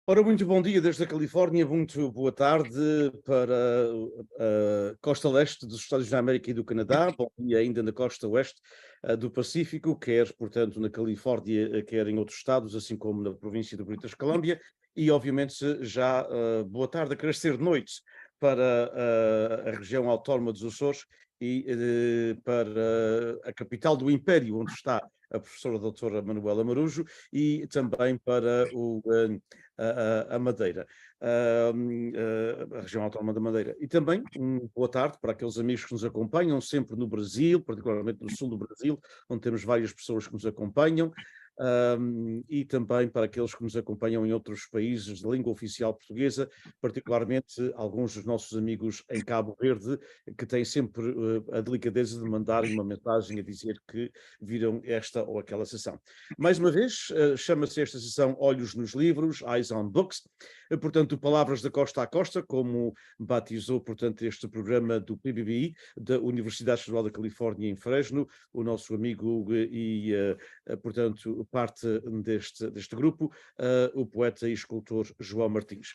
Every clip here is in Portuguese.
Ora, muito bom dia desde a Califórnia, muito boa tarde para a costa leste dos Estados da América e do Canadá, bom dia ainda na costa oeste do Pacífico, quer, portanto, na Califórnia, quer em outros estados, assim como na província do British Columbia, e obviamente já boa tarde, a querer ser noite para a região autónoma dos Açores e para a capital do Império, onde está a professora doutora Manuela Marujo, e também para a Madeira, a região autónoma da Madeira. E também boa tarde para aqueles amigos que nos acompanham, sempre no Brasil, particularmente no sul do Brasil, onde temos várias pessoas que nos acompanham. E também para aqueles que nos acompanham em outros países de língua oficial portuguesa, particularmente alguns dos nossos amigos em Cabo Verde, que têm sempre a delicadeza de mandarem uma mensagem a dizer que viram esta ou aquela sessão. Mais uma vez, chama-se esta sessão Olhos nos Livros, Eyes on Books, portanto, Palavras da Costa à Costa, como batizou, portanto, este programa do PBBI, da Universidade Estadual da Califórnia em Fresno, o nosso amigo e, portanto, parte deste grupo, o poeta e escultor João Martins.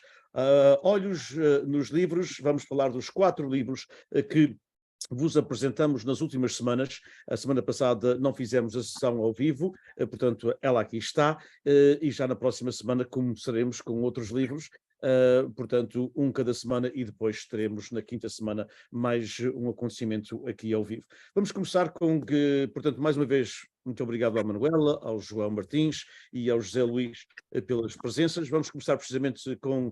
Olhos nos livros, vamos falar dos 4 livros que vos apresentamos nas últimas semanas. A semana passada não fizemos a sessão ao vivo, portanto, ela aqui está, e já na próxima semana começaremos com outros livros, portanto, um cada semana, e depois teremos na quinta semana mais um acontecimento aqui ao vivo. Vamos começar com, portanto, mais uma vez, muito obrigado à Manuela, ao João Martins e ao José Luís pelas presenças. Vamos começar precisamente com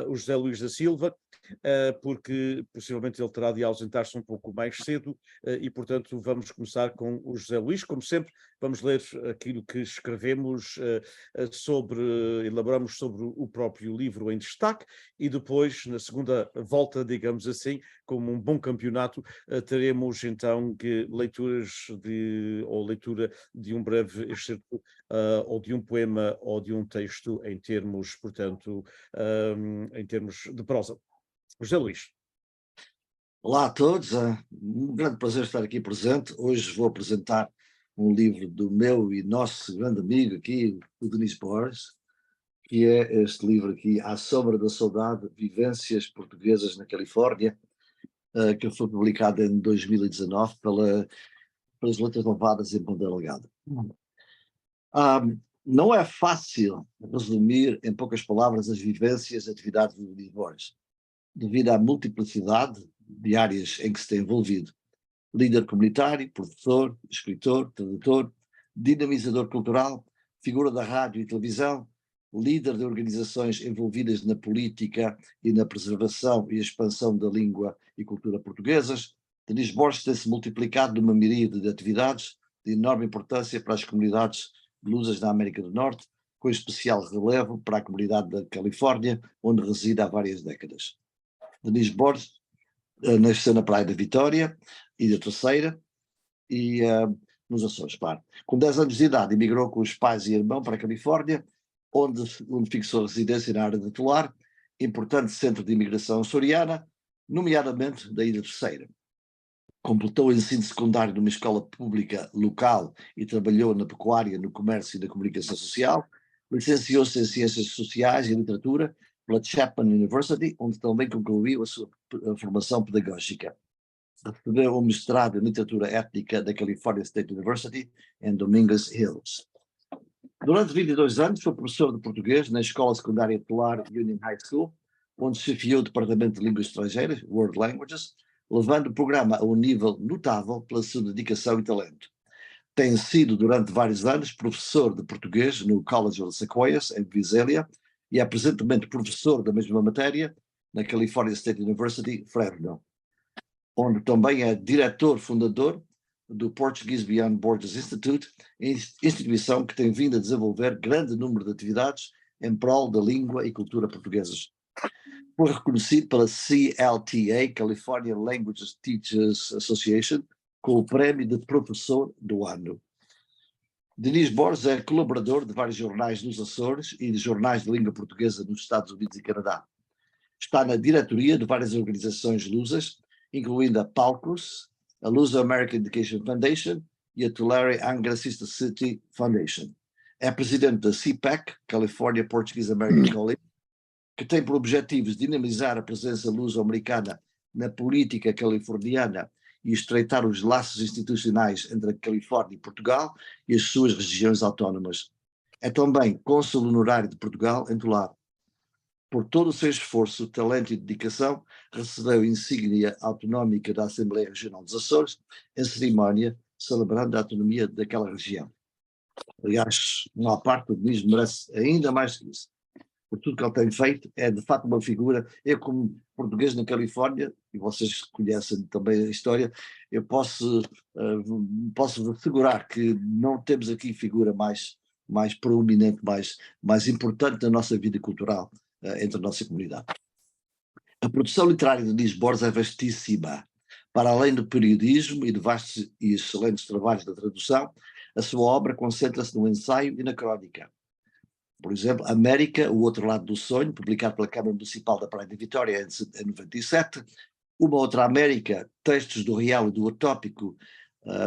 o José Luís da Silva, porque possivelmente ele terá de ausentar-se um pouco mais cedo, e portanto vamos começar com o José Luís. Como sempre, vamos ler aquilo que escrevemos elaboramos sobre o próprio livro em destaque, e depois, na segunda volta, digamos assim, como um bom campeonato, teremos então leitura de um breve excerto, ou de um poema ou de um texto em termos, portanto, em termos de prosa. José Luís. Olá a todos, é um grande prazer estar aqui presente. Hoje vou apresentar um livro do meu e nosso grande amigo aqui, o Denis Borges, que é este livro aqui, À Sombra da Saudade, Vivências Portuguesas na Califórnia, que foi publicado em 2019 pelas Letras Levadas em Ponta Delgada. Não é fácil resumir em poucas palavras as vivências e atividades do Denis Borges, devido à multiplicidade de áreas em que se tem envolvido. Líder comunitário, professor, escritor, tradutor, dinamizador cultural, figura da rádio e televisão, líder de organizações envolvidas na política e na preservação e expansão da língua e cultura portuguesas, Denis Borges tem-se multiplicado numa miríade de atividades de enorme importância para as comunidades lusas da América do Norte, com especial relevo para a comunidade da Califórnia, onde reside há várias décadas. Denis Borges nasceu na Praia da Vitória e da Terceira, e nos Açores, claro. Com 10 anos de idade, emigrou com os pais e irmão para a Califórnia, onde fixou residência na área de Tolar, importante centro de imigração açoriana, nomeadamente da Ilha Terceira. Completou o ensino secundário numa escola pública local e trabalhou na pecuária, no comércio e na comunicação social. Licenciou-se em Ciências Sociais e Literatura pela Chapman University, onde também concluiu a sua formação pedagógica. Recebeu um mestrado em Literatura Étnica da California State University, em Dominguez Hills. Durante 22 anos foi professor de português na Escola Secundária Tolar Union High School, onde chefiou o Departamento de Línguas Estrangeiras, World Languages, levando o programa a um nível notável pela sua dedicação e talento. Tem sido, durante vários anos, professor de português no College of the Sequoias, em Visalia, e é presentemente professor da mesma matéria na California State University, Fresno, onde também é diretor-fundador do Portuguese Beyond Borders Institute, instituição que tem vindo a desenvolver grande número de atividades em prol da língua e cultura portuguesas. Foi reconhecido pela CLTA, California Language Teachers Association, com o prémio de professor do ano. Denis Borges é colaborador de vários jornais nos Açores e de jornais de língua portuguesa nos Estados Unidos e Canadá. Está na diretoria de várias organizações lusas, incluindo a PALCUS, a Luso American Education Foundation e a Tulare Anglicista City Foundation. É presidente da CPAC, California Portuguese American College, que tem por objetivos dinamizar a presença luso-americana na política californiana e estreitar os laços institucionais entre a Califórnia e Portugal e as suas regiões autónomas. É também cônsul honorário de Portugal em Toledo. Por todo o seu esforço, talento e dedicação, recebeu a insígnia autonómica da Assembleia Regional dos Açores em cerimónia celebrando a autonomia daquela região. Aliás, não há parte, o Denis merece ainda mais que isso. Por tudo que ele tem feito, é de facto uma figura. Eu, como português na Califórnia, e vocês conhecem também a história, eu posso assegurar que não temos aqui figura mais proeminente, mais importante da nossa vida cultural entre a nossa comunidade. A produção literária de Denis Borges é vastíssima. Para além do periodismo e de vastos e excelentes trabalhos de tradução, a sua obra concentra-se no ensaio e na crónica. Por exemplo, América, O Outro Lado do Sonho, publicado pela Câmara Municipal da Praia de Vitória em 97. Uma Outra América, Textos do Real e do Utópico,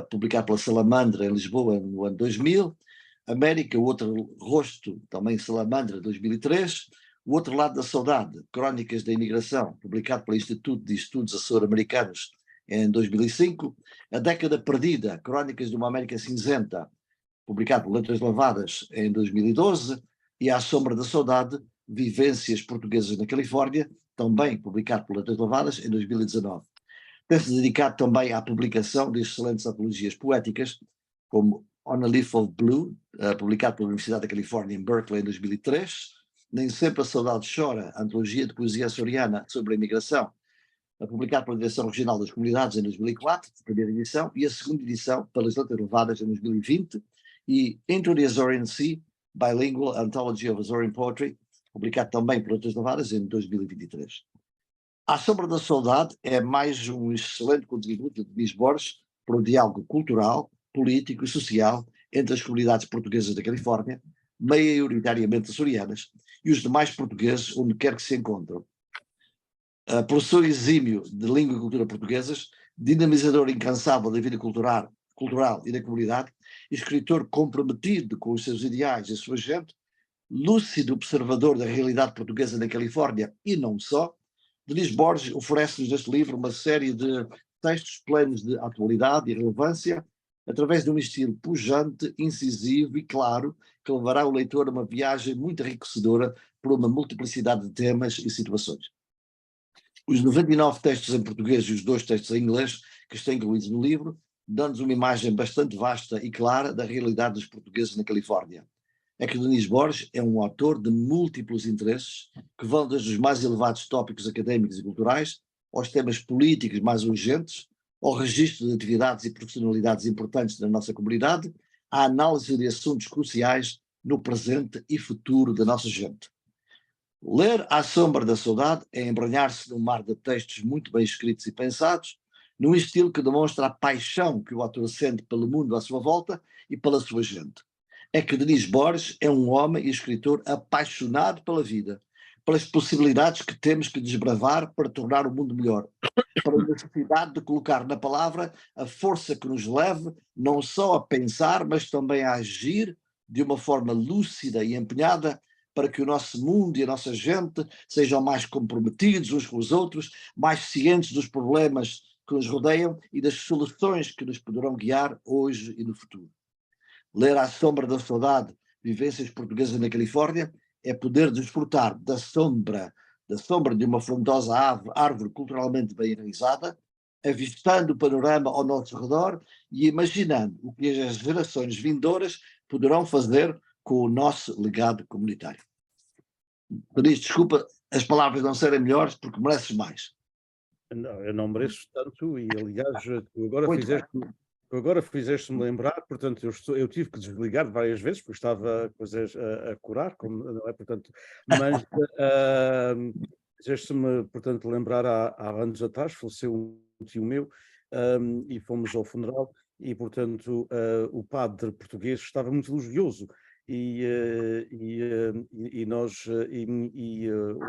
publicado pela Salamandra em Lisboa no ano 2000. América, O Outro Rosto, também Salamandra, 2003. O Outro Lado da Saudade, Crónicas da Imigração, publicado pelo Instituto de Estudos Açoro-Americanos em 2005. A Década Perdida, Crónicas de uma América Cinzenta, publicado por Letras Lavadas em 2012. E À Sombra da Saudade, Vivências Portuguesas na Califórnia, também publicado por Letras Lavadas em 2019. Tem-se dedicado também à publicação de excelentes antologias poéticas, como On a Leaf of Blue, publicado pela Universidade da Califórnia em Berkeley em 2003, Nem Sempre a Saudade Chora, antologia de poesia açoriana sobre a imigração, publicado pela Direção Regional das Comunidades em 2004, a primeira edição, e a segunda edição pelas Letras Lavadas em 2020, e Into the Azorian Sea, Bilingual Anthology of Azorian Poetry, publicado também por Letras Lavadas em 2023. À Sombra da Saudade é mais um excelente contributo de Denis Borges para o diálogo cultural, político e social entre as comunidades portuguesas da Califórnia, maioritariamente açorianas, e os demais portugueses onde quer que se encontram. Professor exímio de língua e cultura portuguesas, dinamizador incansável da vida cultural e da comunidade, escritor comprometido com os seus ideais e a sua gente, lúcido observador da realidade portuguesa na Califórnia e não só, Denis Borges oferece-nos neste livro uma série de textos plenos de atualidade e relevância, através de um estilo pujante, incisivo e claro, que levará o leitor a uma viagem muito enriquecedora por uma multiplicidade de temas e situações. Os 99 textos em português e os 2 textos em inglês que estão incluídos no livro dão-nos uma imagem bastante vasta e clara da realidade dos portugueses na Califórnia. É que Denis Borges é um autor de múltiplos interesses que vão desde os mais elevados tópicos académicos e culturais aos temas políticos mais urgentes, ao registro de atividades e profissionalidades importantes da nossa comunidade, à análise de assuntos cruciais no presente e futuro da nossa gente. Ler À Sombra da Saudade é embranhar-se num mar de textos muito bem escritos e pensados, num estilo que demonstra a paixão que o autor sente pelo mundo à sua volta e pela sua gente. É que Denis Borges é um homem e escritor apaixonado pela vida, pelas possibilidades que temos que desbravar para tornar o mundo melhor, pela necessidade de colocar na palavra a força que nos leve não só a pensar, mas também a agir de uma forma lúcida e empenhada para que o nosso mundo e a nossa gente sejam mais comprometidos uns com os outros, mais cientes dos problemas que nos rodeiam e das soluções que nos poderão guiar hoje e no futuro. Ler À Sombra da Saudade, Vivências Portuguesas na Califórnia, é poder desfrutar da sombra de uma frondosa árvore culturalmente bem enraizada, avistando o panorama ao nosso redor e imaginando o que as gerações vindouras poderão fazer com o nosso legado comunitário. Por isso, desculpa as palavras não serem melhores, porque mereces mais. Não, eu não mereço tanto e, aliás, tu agora fizeste-me lembrar, portanto, eu tive que desligar várias vezes, porque estava a curar, como não é, portanto, mas fizeste-me, portanto, lembrar há anos atrás, faleceu um tio meu, e fomos ao funeral, e, portanto, o padre português estava muito elogioso,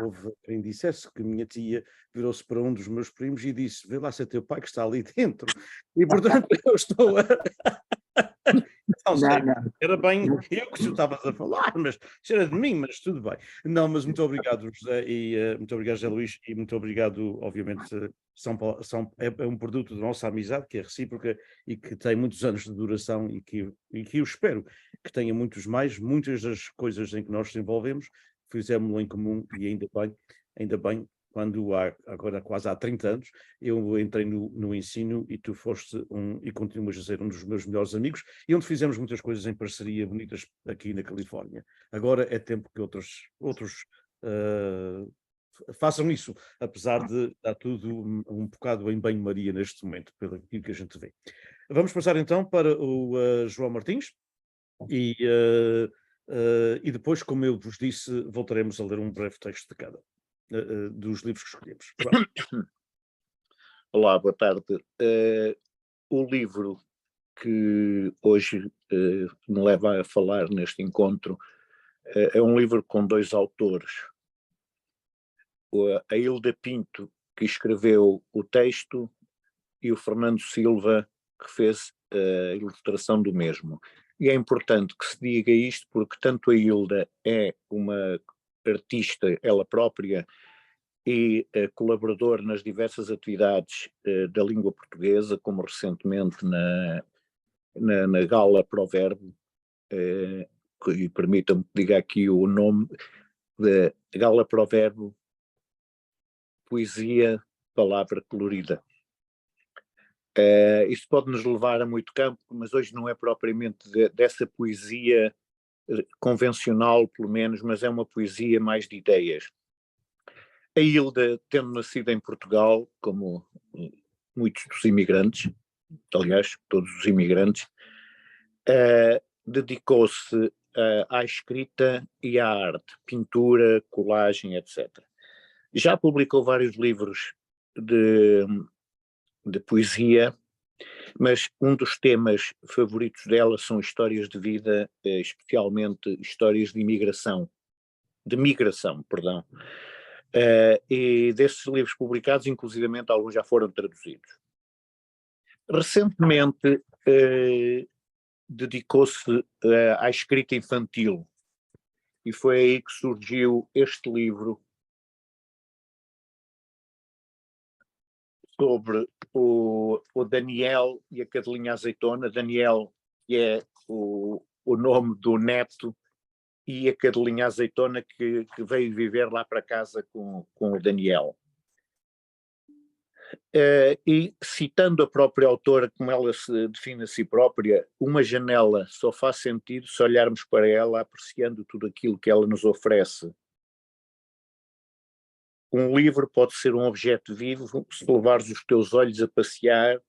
houve quem dissesse que a minha tia virou-se para um dos meus primos e disse: vê lá se é teu pai que está ali dentro. E portanto eu estou a Não sei, Não, não. era bem eu que estava a falar, mas isso era de mim, mas tudo bem. Não, mas muito obrigado, José, e muito obrigado, José Luís, e muito obrigado, obviamente, é um produto da nossa amizade, que é recíproca e que tem muitos anos de duração e que eu espero que tenha muitos mais. Muitas das coisas em que nós nos envolvemos fizemos-lo em comum e ainda bem, quando agora quase há 30 anos, eu entrei no ensino e tu foste e continuas a ser um dos meus melhores amigos, e onde fizemos muitas coisas em parceria bonitas aqui na Califórnia. Agora é tempo que outros façam isso, apesar de estar tudo um bocado em banho-maria neste momento, pelo que a gente vê. Vamos passar então para o João Martins, e depois, como eu vos disse, voltaremos a ler um breve texto de cada dos livros que escolhemos. João. Olá, boa tarde. O livro que hoje me leva a falar neste encontro é um livro com dois autores. A Hilda Pinto, que escreveu o texto, e o Fernando Silva, que fez a ilustração do mesmo. E é importante que se diga isto porque tanto a Hilda é uma artista, ela própria, e colaborador nas diversas atividades da língua portuguesa, como recentemente na Gala Provérbio, e permitam-me que diga aqui o nome, da Gala Provérbio, Poesia, Palavra Colorida. Isto pode nos levar a muito campo, mas hoje não é propriamente dessa poesia convencional, pelo menos, mas é uma poesia mais de ideias. A Hilda, tendo nascido em Portugal, como muitos dos imigrantes, aliás, todos os imigrantes, dedicou-se à escrita e à arte, pintura, colagem, etc. Já publicou vários livros de poesia, mas um dos temas favoritos dela são histórias de vida, especialmente histórias de migração, perdão. E desses livros publicados, inclusivamente, alguns já foram traduzidos. Recentemente, dedicou-se à escrita infantil, e foi aí que surgiu este livro sobre o Daniel e a cadelinha azeitona. Daniel, que é o nome do neto, e a cadelinha azeitona que veio viver lá para casa com o Daniel. E citando a própria autora, como ela se define a si própria, uma janela só faz sentido se olharmos para ela apreciando tudo aquilo que ela nos oferece. Um livro pode ser um objeto vivo se levares os teus olhos a passear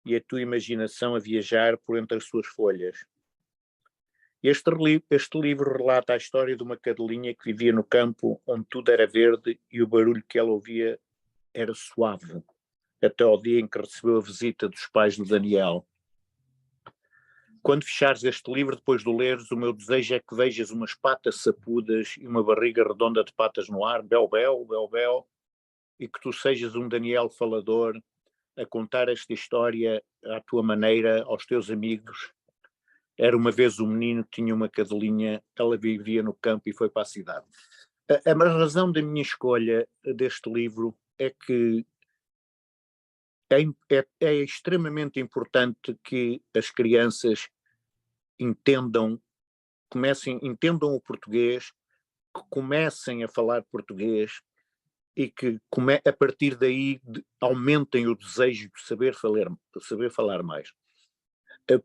e a tua imaginação a viajar por entre as suas folhas. Este livro relata a história de uma cadelinha que vivia no campo onde tudo era verde e o barulho que ela ouvia era suave, até ao dia em que recebeu a visita dos pais de Daniel. Quando fechares este livro, depois de o leres, o meu desejo é que vejas umas patas sapudas e uma barriga redonda de patas no ar, bel, bel, bel, bel, e que tu sejas um Daniel falador a contar esta história à tua maneira aos teus amigos. Era uma vez um menino que tinha uma cadelinha, ela vivia no campo e foi para a cidade. A razão da minha escolha deste livro é que é extremamente importante que as crianças entendam o português, que comecem a falar português e que a partir daí aumentem o desejo de saber falar mais.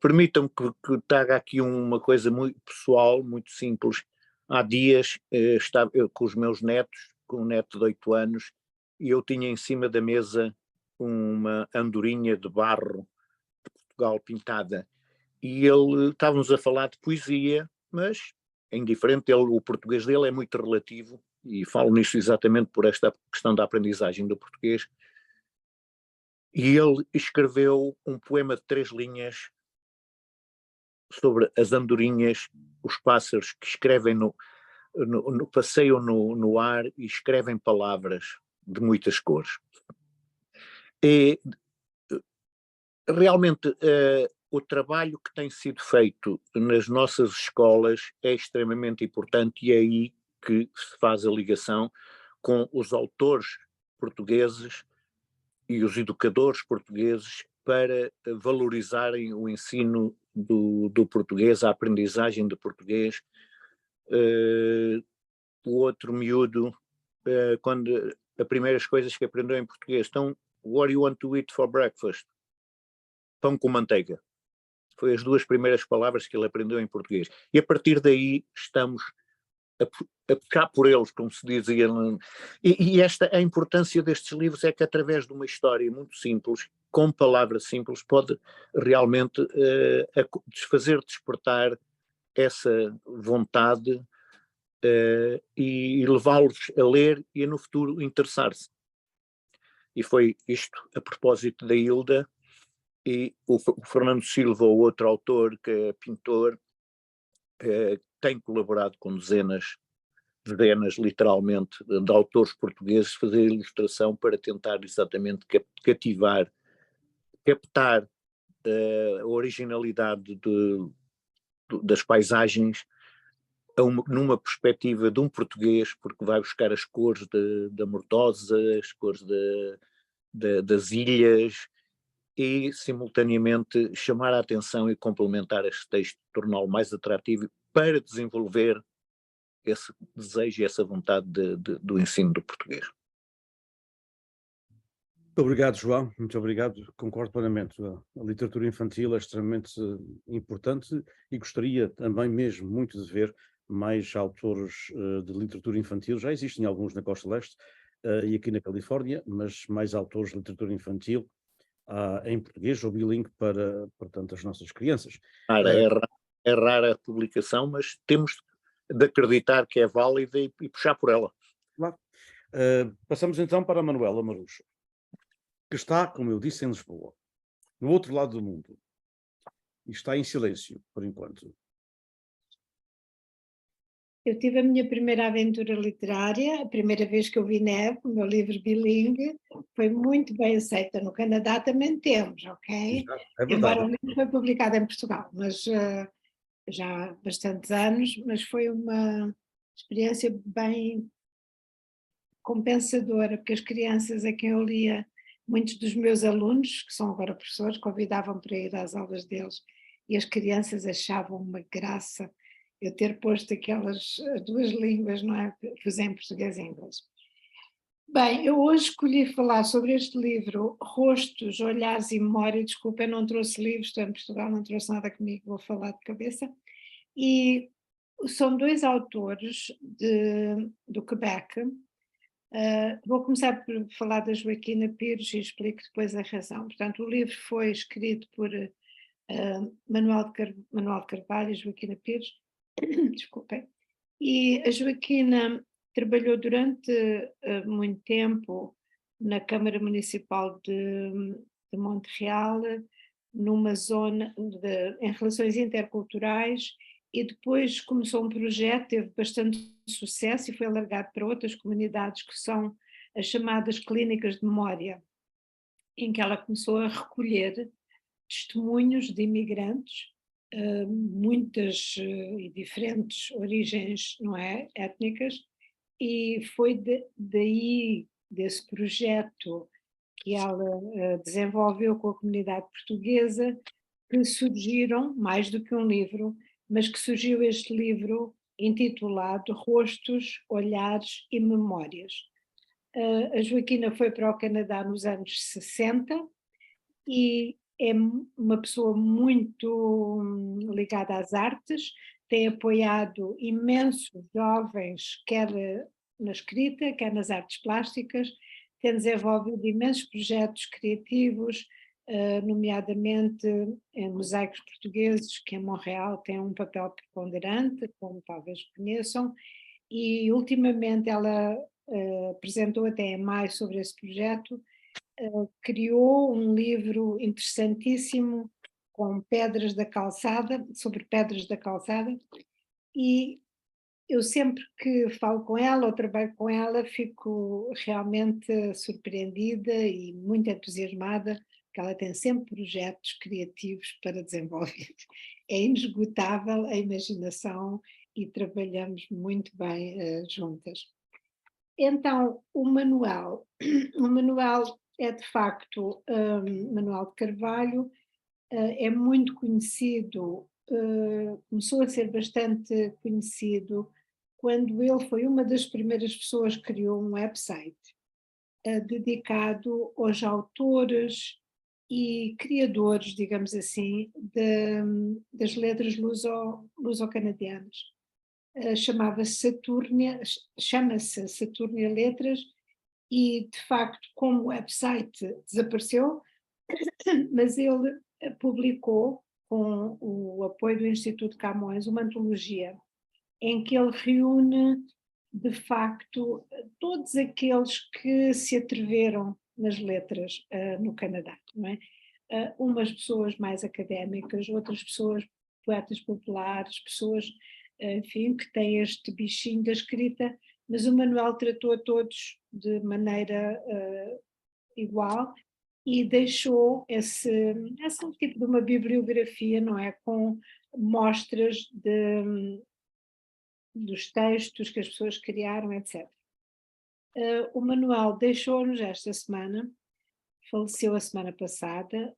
Permitam-me que traga aqui uma coisa muito pessoal, muito simples. Há dias estava eu com os meus netos, com um neto de 8 anos, e eu tinha em cima da mesa uma andorinha de barro de Portugal pintada, e estávamos a falar de poesia, mas é indiferente, o português dele é muito relativo, e falo nisso exatamente por esta questão da aprendizagem do português, e ele escreveu um poema de 3 linhas sobre as andorinhas, os pássaros que escrevem passeiam no ar e escrevem palavras de muitas cores. E realmente o trabalho que tem sido feito nas nossas escolas é extremamente importante e é aí que se faz a ligação com os autores portugueses e os educadores portugueses para valorizarem o ensino do português, a aprendizagem do português. O outro miúdo, quando as primeiras coisas que aprendeu em português, então, what do you want to eat for breakfast? Pão com manteiga. Foi as duas primeiras palavras que ele aprendeu em português. E a partir daí estamos a puxar por eles, como se dizia. E esta, a importância destes livros é que através de uma história muito simples, com palavras simples, pode realmente fazer despertar essa vontade e levá-los a ler e a, no futuro interessar-se. E foi isto, a propósito da Hilda, e o Fernando Silva, o outro autor, que é pintor, tem colaborado com dezenas, literalmente, de autores portugueses, fazer ilustração para tentar exatamente captar a originalidade das paisagens numa perspectiva de um português, porque vai buscar as cores da Mortosa, as cores das ilhas, e simultaneamente chamar a atenção e complementar este texto, torná-lo mais atrativo para desenvolver esse desejo e essa vontade do ensino do português. Muito obrigado, João, muito obrigado, concordo plenamente. A literatura infantil é extremamente importante e gostaria também mesmo muito de ver mais autores de literatura infantil. Já existem alguns na Costa Leste e aqui na Califórnia, mas mais autores de literatura infantil em português ou bilingue para, portanto, as nossas crianças. É rara a publicação, mas temos de acreditar que é válida e puxar por ela. Claro. Passamos então para a Manuela Marucho, que está, como eu disse, em Lisboa, no outro lado do mundo, e está em silêncio, por enquanto. Eu tive a minha primeira aventura literária, a primeira vez que eu vi neve, o meu livro bilingue, foi muito bem aceita. No Canadá também temos, ok? É verdade. Embora o livro foi publicado em Portugal, mas já há bastantes anos, mas foi uma experiência bem compensadora, porque as crianças a quem eu lia, muitos dos meus alunos, que são agora professores, convidavam para ir às aulas deles, e as crianças achavam uma graça eu ter posto aquelas duas línguas, não é? Fiz em português e inglês. Bem, eu hoje escolhi falar sobre este livro, Rostos, Olhares e Memória. Desculpa, eu não trouxe livros, estou em Portugal, não trouxe nada comigo, vou falar de cabeça. E são dois autores do Quebec. Vou começar por falar da Joaquina Pires e explico depois a razão. Portanto, o livro foi escrito por Manuel de Carvalho e Joaquina Pires, desculpem, e a Joaquina trabalhou durante muito tempo na Câmara Municipal de Montreal, numa zona em relações interculturais, e depois começou um projeto, teve bastante sucesso e foi alargado para outras comunidades, que são as chamadas clínicas de memória, em que ela começou a recolher testemunhos de imigrantes, muitas e diferentes origens, não é, étnicas, e foi daí, desse projeto que ela desenvolveu com a comunidade portuguesa, que surgiram, mais do que um livro, mas que surgiu este livro intitulado Rostos, Olhares e Memórias. A Joaquina foi para o Canadá nos anos 60 e é uma pessoa muito ligada às artes, tem apoiado imensos jovens, quer na escrita, quer nas artes plásticas, tem desenvolvido imensos projetos criativos, nomeadamente em mosaicos portugueses, que em Montreal tem um papel preponderante, como talvez conheçam, e ultimamente ela apresentou até em maio sobre esse projeto, criou um livro interessantíssimo com pedras da calçada, sobre pedras da calçada, e eu sempre que falo com ela ou trabalho com ela fico realmente surpreendida e muito entusiasmada, porque ela tem sempre projetos criativos para desenvolver. É inesgotável a imaginação e trabalhamos muito bem juntas. Então, o manual, o manual é de facto Manuel de Carvalho, é muito conhecido, começou a ser bastante conhecido quando ele foi uma das primeiras pessoas que criou um website dedicado aos autores e criadores, digamos assim, das letras luso-canadianas. Chama-se Saturnia Letras e, de facto, como o website desapareceu, mas ele publicou, com o apoio do Instituto Camões, uma antologia em que ele reúne, de facto, todos aqueles que se atreveram nas letras no Canadá, não é? Umas pessoas mais académicas, outras pessoas poetas populares, pessoas, enfim, que têm este bichinho da escrita, mas o Manuel tratou a todos de maneira igual e deixou esse tipo de uma bibliografia, não é? Com mostras dos textos que as pessoas criaram, etc. O Manuel deixou-nos esta semana, faleceu a semana passada,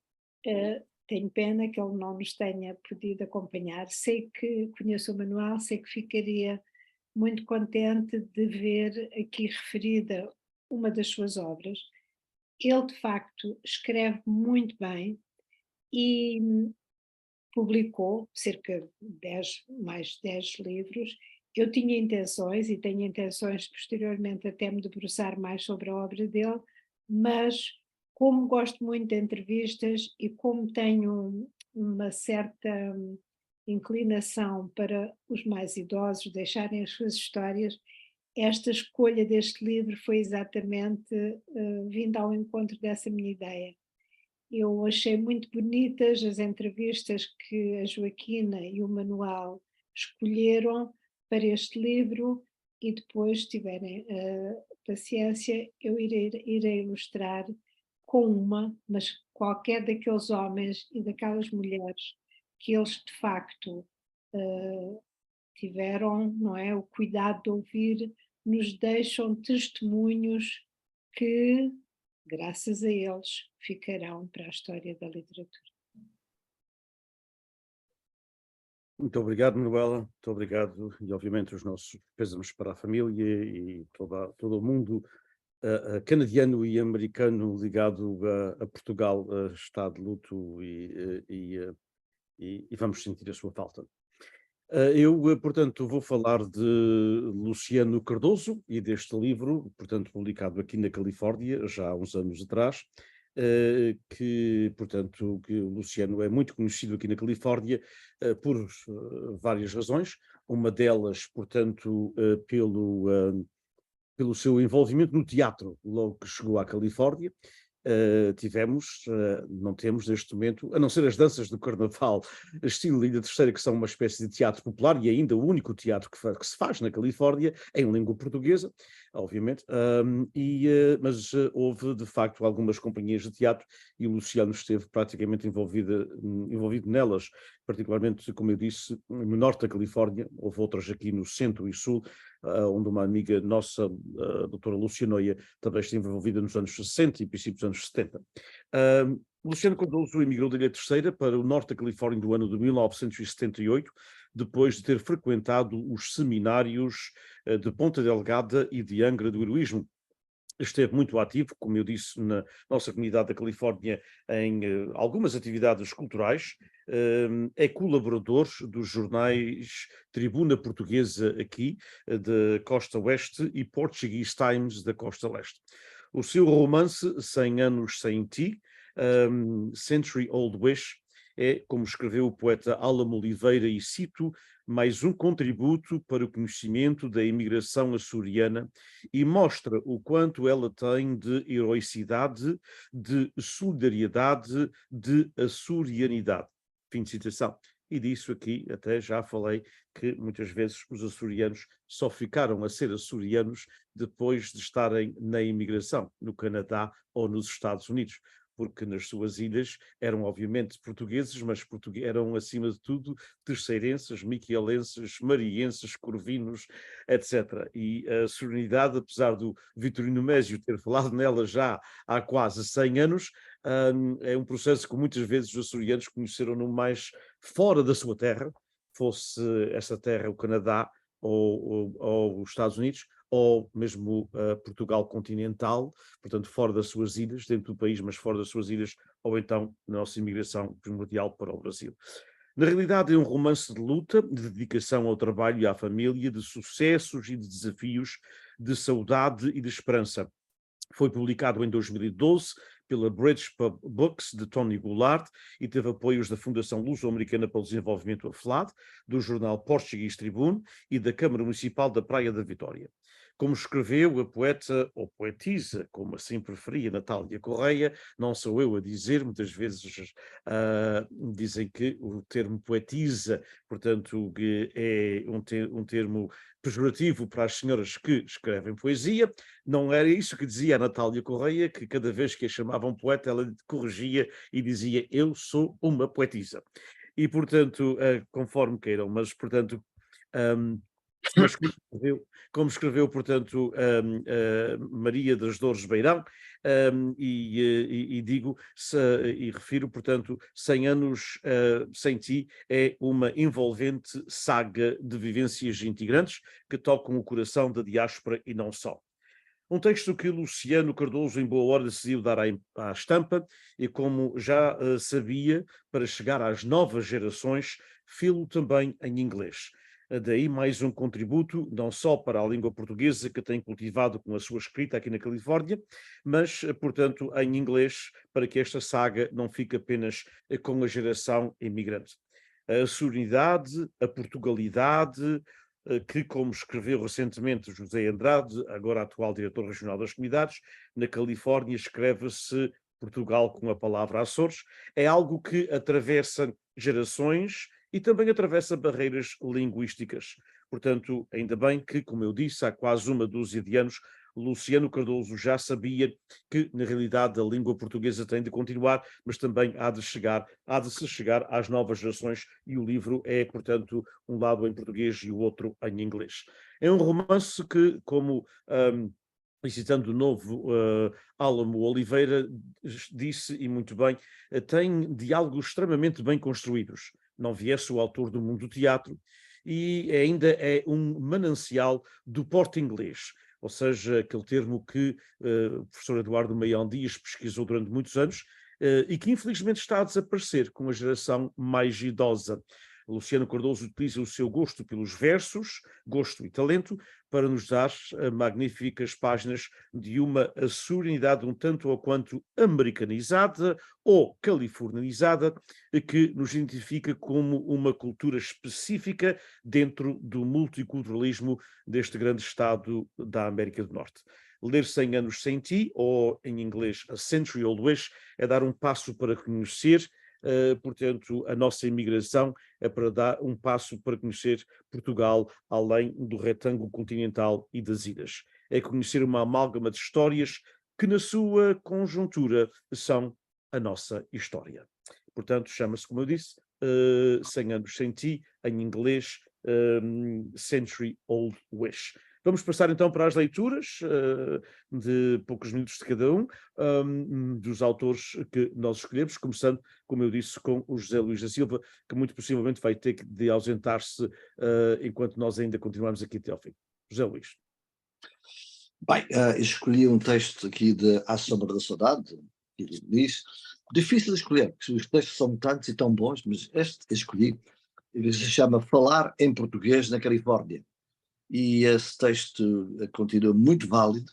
tenho pena que ele não nos tenha podido acompanhar, sei que conheço o Manuel, sei que ficaria muito contente de ver aqui referida uma das suas obras. Ele, de facto, escreve muito bem e publicou cerca de mais de 10 livros. Eu tinha intenções, e tenho intenções posteriormente até me debruçar mais sobre a obra dele, mas como gosto muito de entrevistas e como tenho uma certa inclinação para os mais idosos deixarem as suas histórias, esta escolha deste livro foi exatamente vinda ao encontro dessa minha ideia. Eu achei muito bonitas as entrevistas que a Joaquina e o Manuel escolheram para este livro e depois, se tiverem paciência, eu irei ilustrar com mas qualquer daqueles homens e daquelas mulheres que eles de facto tiveram, não é, o cuidado de ouvir, nos deixam testemunhos que, graças a eles, ficarão para a história da literatura. Muito obrigado, Manuela. Muito obrigado. E, obviamente, os nossos pêsames para a família e todo o mundo canadiano e americano ligado a Portugal está de luto e vamos sentir a sua falta. Portanto, vou falar de Luciano Cardoso e deste livro, portanto, publicado aqui na Califórnia, já há uns anos atrás, portanto, que o Luciano é muito conhecido aqui na Califórnia por várias razões. Uma delas, portanto, pelo seu envolvimento no teatro, logo que chegou à Califórnia. Não temos neste momento, a não ser as danças do Carnaval, estilo Ilha Terceira, que são uma espécie de teatro popular e ainda o único teatro que se faz na Califórnia, em língua portuguesa, obviamente, mas houve de facto algumas companhias de teatro e o Luciano esteve praticamente envolvido nelas, particularmente, como eu disse, no norte da Califórnia, houve outras aqui no centro e sul, onde uma amiga nossa, a doutora Lucianoia, também esteve envolvida nos anos 60 e princípios dos anos 70. Luciano Cardoso emigrou da Ilha Terceira para o norte da Califórnia do ano de 1978, depois de ter frequentado os seminários de Ponta Delgada e de Angra do Heroísmo. Esteve muito ativo, como eu disse, na nossa comunidade da Califórnia em algumas atividades culturais, é colaborador dos jornais Tribuna Portuguesa aqui, da Costa Oeste, e Portuguese Times da Costa Leste. O seu romance 100 Anos Sem Ti, Century Old Wish, é, como escreveu o poeta Álamo Oliveira, e cito, mais um contributo para o conhecimento da imigração açoriana e mostra o quanto ela tem de heroicidade, de solidariedade, de açorianidade. Fim de citação. E disso aqui até já falei que muitas vezes os açorianos só ficaram a ser açorianos depois de estarem na imigração, no Canadá ou nos Estados Unidos. porque nas suas ilhas eram obviamente portugueses, mas eram acima de tudo terceirenses, miquelenses, marienses, corvinos, etc. E a serenidade, apesar do Vitorino Mésio ter falado nela já há quase 100 anos, é um processo que muitas vezes os açorianos conheceram-no mais fora da sua terra, fosse essa terra o Canadá ou os Estados Unidos, ou mesmo Portugal continental, portanto fora das suas ilhas, dentro do país, mas fora das suas ilhas, ou então na nossa imigração primordial para o Brasil. Na realidade, é um romance de luta, de dedicação ao trabalho e à família, de sucessos e de desafios, de saudade e de esperança. Foi publicado em 2012 pela Bridge Pub Books, de Tony Goulart, e teve apoios da Fundação Luso-Americana para o Desenvolvimento, a FLAD, do jornal Portuguese Tribune e da Câmara Municipal da Praia da Vitória. Como escreveu a poeta, ou poetisa, como assim preferia, Natália Correia, não sou eu a dizer, muitas vezes dizem que o termo poetisa, portanto, é um termo pejorativo para as senhoras que escrevem poesia. Não era isso que dizia a Natália Correia, que cada vez que a chamavam poeta, ela corrigia e dizia: eu sou uma poetisa. E, portanto, conforme queiram, mas, portanto, mas como escreveu, portanto, Maria das Dores Beirão, e digo, e refiro, portanto, 100 anos sem ti é uma envolvente saga de vivências integrantes que tocam o coração da diáspora e não só. Um texto que Luciano Cardoso, em boa hora, decidiu dar à estampa e, como já sabia, para chegar às novas gerações, fê-lo também em inglês. Daí mais um contributo, não só para a língua portuguesa que tem cultivado com a sua escrita aqui na Califórnia, mas, portanto, em inglês, para que esta saga não fique apenas com a geração imigrante. A serenidade, a portugalidade, que, como escreveu recentemente José Andrade, agora atual diretor regional das comunidades, na Califórnia escreve-se Portugal com a palavra Açores, é algo que atravessa gerações e também atravessa barreiras linguísticas. Portanto, ainda bem que, como eu disse, há quase uma dúzia de anos, Luciano Cardoso já sabia que, na realidade, a língua portuguesa tem de continuar, mas também há de se chegar às novas gerações, e o livro é, portanto, um lado em português e o outro em inglês. É um romance que, como e citando o novo Álamo Oliveira, disse, e muito bem, tem diálogos extremamente bem construídos. Não viesse o autor do mundo do teatro, e ainda é um manancial do porte inglês, ou seja, aquele termo que o professor Eduardo Meião Dias pesquisou durante muitos anos e que infelizmente está a desaparecer com a geração mais idosa. Luciano Cardoso utiliza o seu gosto pelos versos, gosto e talento, para nos dar magníficas páginas de uma açorianidade um tanto ou quanto americanizada ou californianizada, que nos identifica como uma cultura específica dentro do multiculturalismo deste grande estado da América do Norte. Ler 100 anos sem ti, ou em inglês A Century Old Wish, é dar um passo para conhecer, portanto, a nossa imigração, é para dar um passo para conhecer Portugal além do retângulo continental e das ilhas. É conhecer uma amálgama de histórias que, na sua conjuntura, são a nossa história. Portanto, chama-se, como eu disse, 100 anos sem ti, em inglês, Century Old Wish. Vamos passar então para as leituras, de poucos minutos de cada um, dos autores que nós escolhemos, começando, como eu disse, com o José Luís da Silva, que muito possivelmente vai ter de ausentar-se enquanto nós ainda continuamos aqui até ao fim. José Luís. Bem, escolhi um texto aqui de À Sombra da Saudade, que diz, difícil de escolher, porque os textos são tantos e tão bons, mas este que escolhi se chama Falar em Português na Califórnia. E esse texto continua muito válido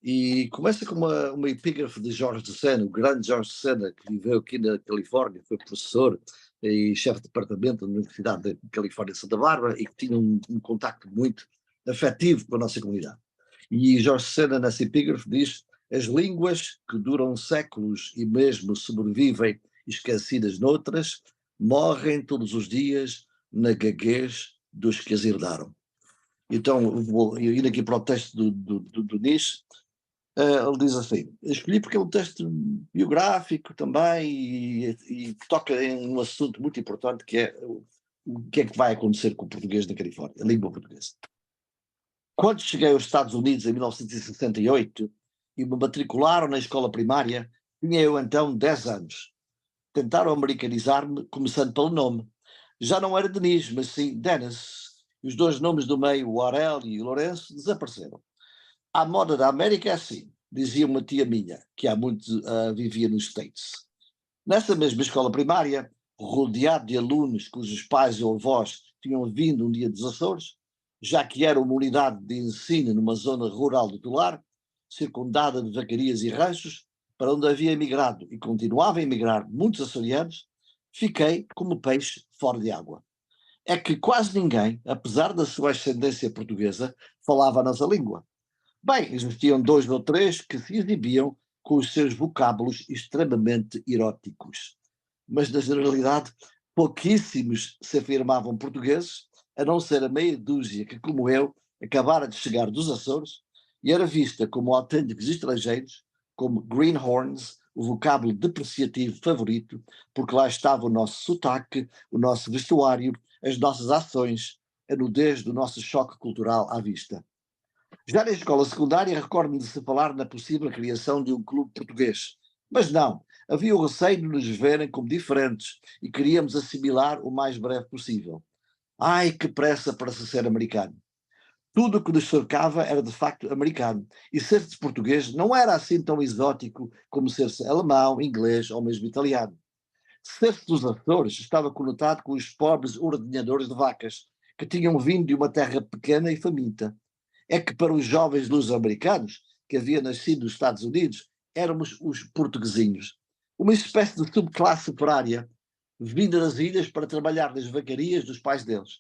e começa com uma epígrafe de Jorge de Sena, o grande Jorge de Sena, que viveu aqui na Califórnia, foi professor e chefe de departamento da Universidade da Califórnia de Santa Bárbara e que tinha um contacto muito afetivo com a nossa comunidade. E Jorge de Sena, nessa epígrafe, diz: as línguas que duram séculos e mesmo sobrevivem esquecidas noutras, morrem todos os dias na gaguez dos que as herdaram. Então, vou ir aqui para o texto do Nietzsche. Ele diz assim: escolhi porque é um texto biográfico também e que toca em um assunto muito importante que é o que é que vai acontecer com o português na Califórnia, a língua portuguesa. Quando cheguei aos Estados Unidos em 1968 e me matricularam na escola primária, tinha eu então 10 anos. Tentaram americanizar-me, começando pelo nome. Já não era Denis, mas sim Dennis. E os dois nomes do meio, o Aurélio e o Lourenço, desapareceram. A moda da América é assim, dizia uma tia minha, que há muito vivia nos States. Nessa mesma escola primária, rodeado de alunos cujos pais ou avós tinham vindo um dia dos Açores, já que era uma unidade de ensino numa zona rural do Pilar, circundada de vacarias e ranchos, para onde havia emigrado e continuava a emigrar muitos açorianos, fiquei como peixe fora de água. É que quase ninguém, apesar da sua ascendência portuguesa, falava a nossa língua. Bem, existiam dois ou três que se exibiam com os seus vocábulos extremamente eróticos. Mas, na generalidade, pouquíssimos se afirmavam portugueses, a não ser a meia dúzia que, como eu, acabara de chegar dos Açores e era vista como autênticos estrangeiros, como greenhorns, o vocábulo depreciativo favorito, porque lá estava o nosso sotaque, o nosso vestuário, as nossas ações, a nudez do nosso choque cultural à vista. Já na escola secundária, recordo-me de se falar na possível criação de um clube português. Mas não, havia o receio de nos verem como diferentes e queríamos assimilar o mais breve possível. Ai, que pressa para se ser americano! Tudo o que nos cercava era de facto americano, e ser-se português não era assim tão exótico como ser-se alemão, inglês ou mesmo italiano. Ser-se dos Açores estava conotado com os pobres ordenhadores de vacas, que tinham vindo de uma terra pequena e faminta. É que para os jovens luso-americanos, que haviam nascido nos Estados Unidos, éramos os portuguesinhos, uma espécie de subclasse operária, vinda das ilhas para trabalhar nas vacarias dos pais deles.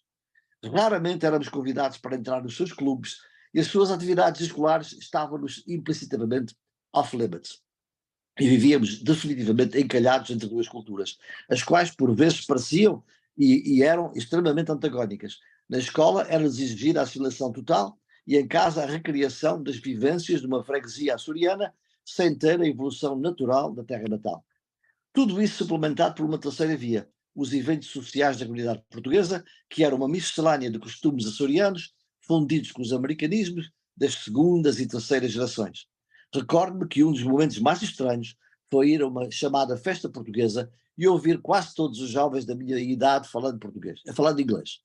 Raramente éramos convidados para entrar nos seus clubes e as suas atividades escolares estavam-nos implicitamente off-limits. E vivíamos definitivamente encalhados entre duas culturas, as quais por vezes pareciam e eram extremamente antagónicas. Na escola era-nos exigida a assimilação total e em casa a recriação das vivências de uma freguesia açoriana sem ter a evolução natural da terra natal. Tudo isso suplementado por uma terceira via, os eventos sociais da comunidade portuguesa, que era uma miscelânea de costumes açorianos fundidos com os americanismos das segundas e terceiras gerações. Recordo-me que um dos momentos mais estranhos foi ir a uma chamada festa portuguesa e ouvir quase todos os jovens da minha idade falando português, falando inglês.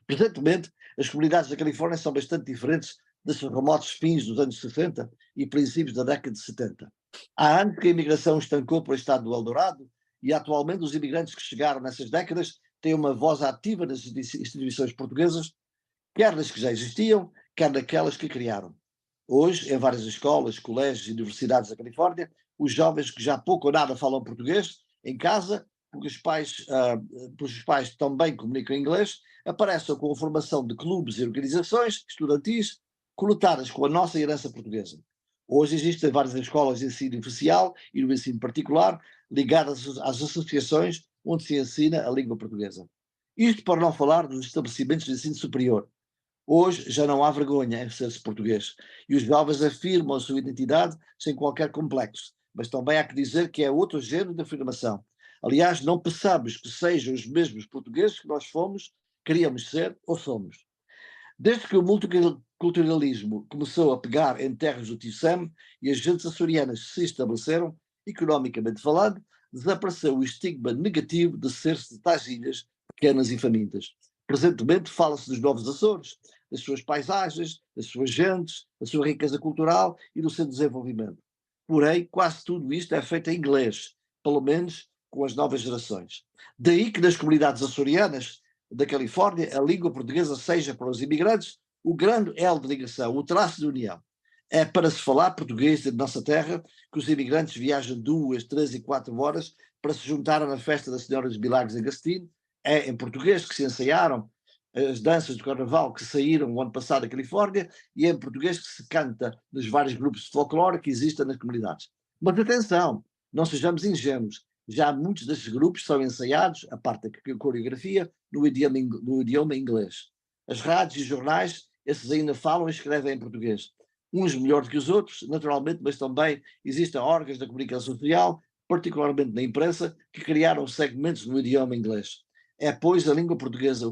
Presentemente, as comunidades da Califórnia são bastante diferentes dos remotos fins dos anos 60 e princípios da década de 70. Há anos que a imigração estancou para o estado do Eldorado e atualmente os imigrantes que chegaram nessas décadas têm uma voz ativa nas instituições portuguesas, quer nas que já existiam, quer naquelas que criaram. Hoje, em várias escolas, colégios e universidades da Califórnia, os jovens que já pouco ou nada falam português em casa, porque os pais também comunicam inglês, aparecem com a formação de clubes e organizações estudantis conotadas com a nossa herança portuguesa. Hoje existem várias escolas de ensino oficial e no ensino particular ligadas às associações onde se ensina a língua portuguesa. Isto para não falar dos estabelecimentos de ensino superior. Hoje já não há vergonha em ser-se português e os jovens afirmam a sua identidade sem qualquer complexo, mas também há que dizer que é outro género de afirmação. Aliás, não pensamos que sejam os mesmos portugueses que nós fomos, queríamos ser ou somos. Desde que o multiculturalismo começou a pegar em terras do Tio Sam e as gentes açorianas se estabeleceram, economicamente falando, desapareceu o estigma negativo de ser-se de tais ilhas pequenas e famintas. Presentemente fala-se dos novos Açores, das suas paisagens, das suas gentes, da sua riqueza cultural e do seu desenvolvimento. Porém, quase tudo isto é feito em inglês, pelo menos com as novas gerações. Daí que nas comunidades açorianas da Califórnia, a língua portuguesa seja para os imigrantes o grande elo de ligação, o traço de união. É para se falar português da nossa terra que os imigrantes viajam 2, 3 e 4 horas para se juntarem na festa da Senhora dos Milagres em Gastino. É em português que se ensaiaram as danças do carnaval que saíram o ano passado da Califórnia e é em português que se canta nos vários grupos de folclore que existem nas comunidades. Mas atenção, não sejamos ingênuos. Já muitos destes grupos são ensaiados, a parte da coreografia, no idioma inglês. As rádios e jornais, esses ainda falam e escrevem em português. uns melhores que os outros, naturalmente, mas também existem órgãos da comunicação social, particularmente na imprensa, que criaram segmentos no idioma inglês. É, pois, a língua portuguesa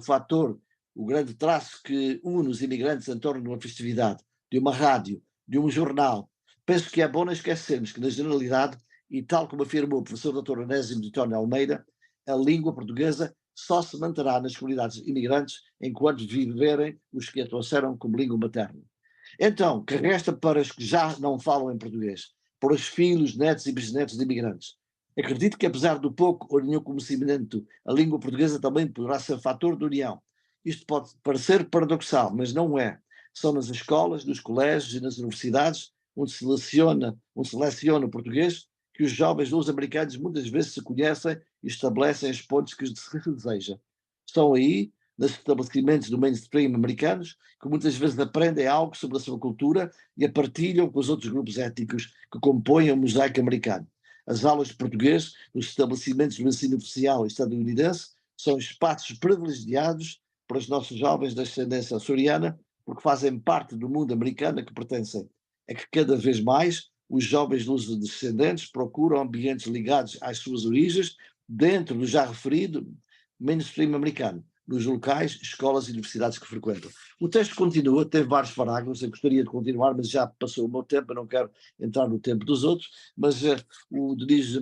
o grande traço que une os imigrantes em torno de uma festividade, de uma rádio, de um jornal. Penso que é bom não esquecermos que, na generalidade, e tal como afirmou o professor Dr. Onésimo de Tony Almeida, a língua portuguesa só se manterá nas comunidades imigrantes enquanto viverem os que a trouxeram como língua materna. Então, que resta para os que já não falam em português, para os filhos, netos e bisnetos de imigrantes? Acredito que, apesar do pouco ou nenhum conhecimento, a língua portuguesa também poderá ser fator de união. Isto pode parecer paradoxal, mas não é. São nas escolas, nos colégios e nas universidades onde se seleciona o português que os jovens luso-americanos muitas vezes se conhecem e estabelecem as pontes que se deseja. Estão aí, nos estabelecimentos do mainstream americanos, que muitas vezes aprendem algo sobre a sua cultura e a partilham com os outros grupos étnicos que compõem o mosaico americano. As aulas de português nos estabelecimentos do ensino oficial estadunidense são espaços privilegiados para os nossos jovens da ascendência açoriana, porque fazem parte do mundo americano a que pertencem. É que cada vez mais os jovens luso-descendentes procuram ambientes ligados às suas origens, dentro do já referido mainstream americano, nos locais, escolas e universidades que frequentam. O texto continua, tem vários parágrafos, eu gostaria de continuar, mas já passou o meu tempo, eu não quero entrar no tempo dos outros, mas o Denis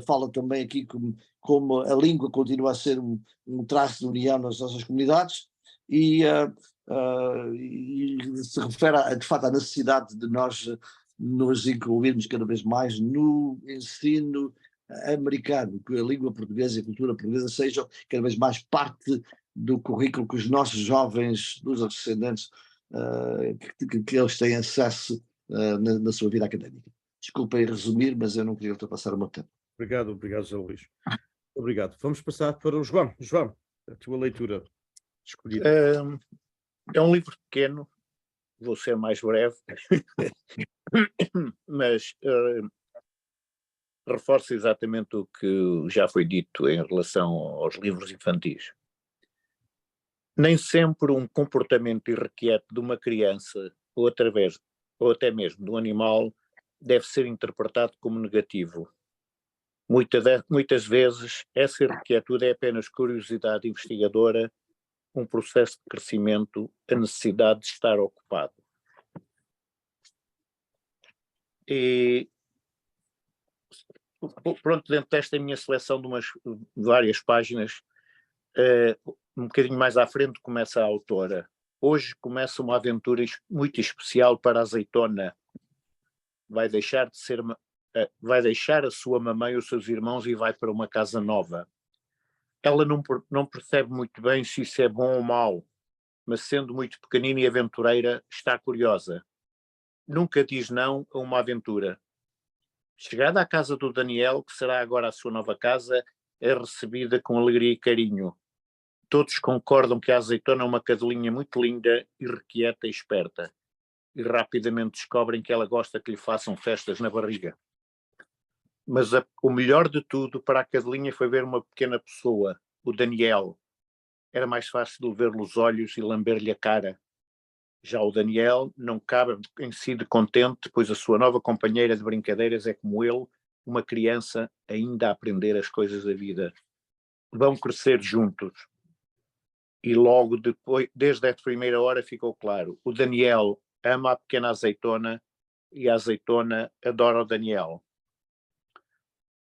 fala também aqui como a língua continua a ser um traço de união nas nossas comunidades e se refere, de facto, à necessidade de nós nos incluirmos cada vez mais no ensino americano, que a língua portuguesa e a cultura portuguesa sejam cada vez mais parte do currículo que os nossos jovens, dos descendentes, que eles têm acesso na sua vida académica. Desculpem resumir, mas eu não queria ultrapassar o meu tempo. Obrigado, José Luís. Obrigado. Vamos passar para o João. João, a tua leitura escolhida. É um livro pequeno, vou ser mais breve, mas reforça exatamente o que já foi dito em relação aos livros infantis. Nem sempre um comportamento irrequieto de uma criança ou até mesmo de um animal deve ser interpretado como negativo. Muitas vezes essa irrequietude é apenas curiosidade investigadora, um processo de crescimento, a necessidade de estar ocupado. E pronto, dentro desta minha seleção de várias páginas, um bocadinho mais à frente começa a autora. Hoje começa uma aventura muito especial para a azeitona. Vai deixar a sua mamãe e os seus irmãos e vai para uma casa nova. Ela não percebe muito bem se isso é bom ou mau, mas sendo muito pequenina e aventureira, está curiosa. Nunca diz não a uma aventura. Chegada à casa do Daniel, que será agora a sua nova casa, é recebida com alegria e carinho. Todos concordam que a azeitona é uma cadelinha muito linda, irrequieta e esperta. E rapidamente descobrem que ela gosta que lhe façam festas na barriga. Mas o melhor de tudo para a cadelinha foi ver uma pequena pessoa, o Daniel. Era mais fácil de ver os olhos e lamber-lhe a cara. Já o Daniel não cabe em si de contente, pois a sua nova companheira de brincadeiras é como ele, uma criança ainda a aprender as coisas da vida. Vão crescer juntos. E logo depois, desde a primeira hora, ficou claro. O Daniel ama a pequena azeitona e a azeitona adora o Daniel.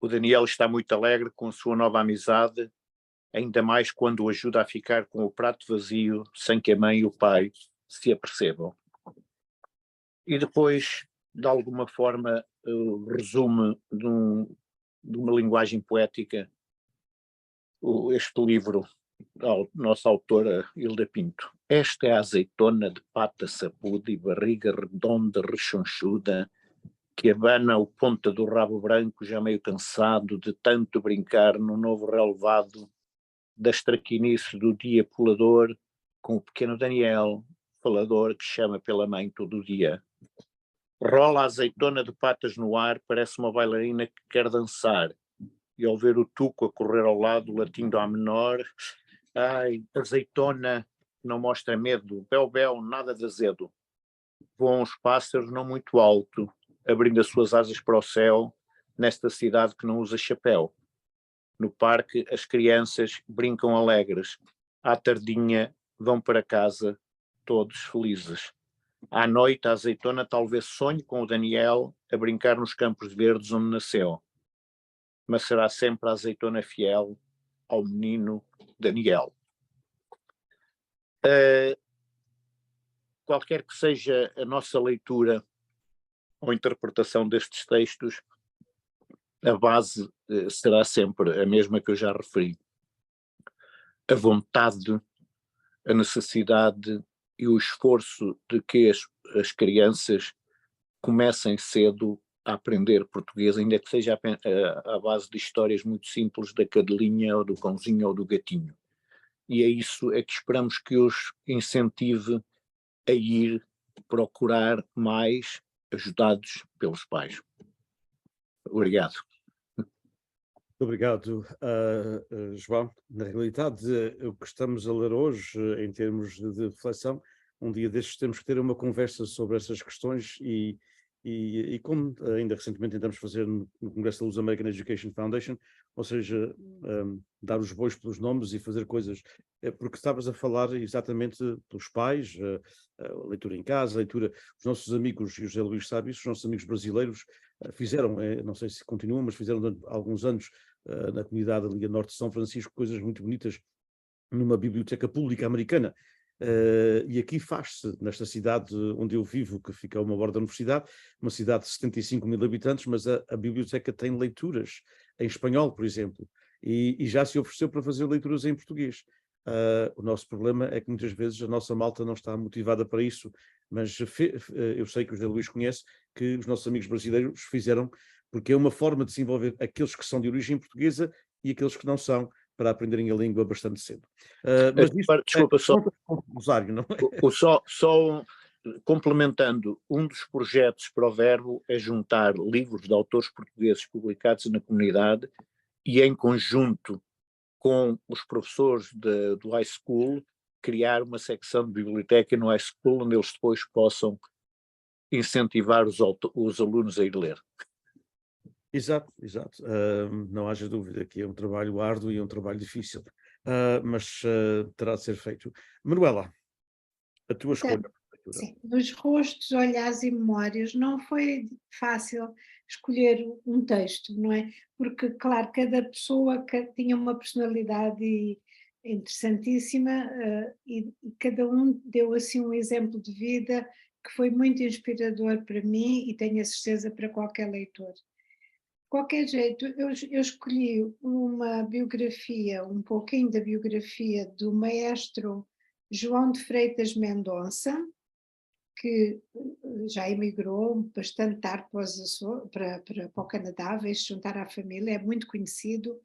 O Daniel está muito alegre com a sua nova amizade, ainda mais quando o ajuda a ficar com o prato vazio, sem que a mãe e o pai se apercebam. E depois, de alguma forma, resume de uma linguagem poética este livro da nossa autora Hilda Pinto. Esta é a azeitona de pata sabuda e barriga redonda, rechonchuda, que abana o ponta do rabo branco, já meio cansado de tanto brincar no novo relevado das traquinices do dia pulador, com o pequeno Daniel, falador, que chama pela mãe todo o dia. Rola a azeitona de patas no ar, parece uma bailarina que quer dançar, e ao ver o tuco a correr ao lado, latindo à menor, ai, azeitona, não mostra medo, bel, nada de azedo. voam os pássaros não muito alto, abrindo as suas asas para o céu, nesta cidade que não usa chapéu. No parque, as crianças brincam alegres. À tardinha, vão para casa, todos felizes. À noite, a azeitona talvez sonhe com o Daniel a brincar nos campos verdes onde nasceu. Mas será sempre a azeitona fiel ao menino Daniel. Qualquer que seja a nossa leitura ou interpretação destes textos, a base será sempre a mesma que eu já referi. A vontade, a necessidade e o esforço de que as crianças comecem cedo a aprender português, ainda que seja à base de histórias muito simples da cadelinha ou do cãozinho ou do gatinho. E é isso que esperamos que os incentive a ir procurar mais, ajudados pelos pais. Obrigado. Muito obrigado, João. Na realidade, o que estamos a ler hoje, em termos de reflexão, um dia destes temos que ter uma conversa sobre essas questões e como ainda recentemente tentamos fazer no Congresso da Luz American Education Foundation, ou seja, dar os bois pelos nomes e fazer coisas, porque estavas a falar exatamente pelos pais, a leitura em casa, a leitura, os nossos amigos, e o José Luís sabe isso, os nossos amigos brasileiros fizeram, não sei se continuam, mas fizeram durante alguns anos na comunidade ali a norte de São Francisco, coisas muito bonitas numa biblioteca pública americana. E aqui faz-se, nesta cidade onde eu vivo, que fica a uma hora da universidade, uma cidade de 75 mil habitantes, mas a biblioteca tem leituras em espanhol, por exemplo, e já se ofereceu para fazer leituras em português. O nosso problema é que muitas vezes a nossa malta não está motivada para isso, mas eu sei que o José Luís conhece, que os nossos amigos brasileiros fizeram, porque é uma forma de desenvolver aqueles que são de origem portuguesa e aqueles que não são, para aprenderem a língua bastante cedo. Mas isso Desculpa, só, não é? só complementando, um dos projetos para o Verbo é juntar livros de autores portugueses publicados na comunidade e, em conjunto com os professores do high school, criar uma secção de biblioteca no high school onde eles depois possam incentivar os alunos a ir ler. Exato, exato. Não haja dúvida que é um trabalho árduo e é um trabalho difícil, mas terá de ser feito. Manuela, a tua escolha. Sim, dos rostos, olhares e memórias não foi fácil escolher um texto, não é? Porque, claro, cada pessoa tinha uma personalidade interessantíssima e cada um deu assim um exemplo de vida que foi muito inspirador para mim e tenho a certeza para qualquer leitor. De qualquer jeito, eu escolhi uma biografia, um pouquinho da biografia do maestro João de Freitas Mendonça, que já emigrou bastante tarde para o Canadá, veio se juntar à família, é muito conhecido,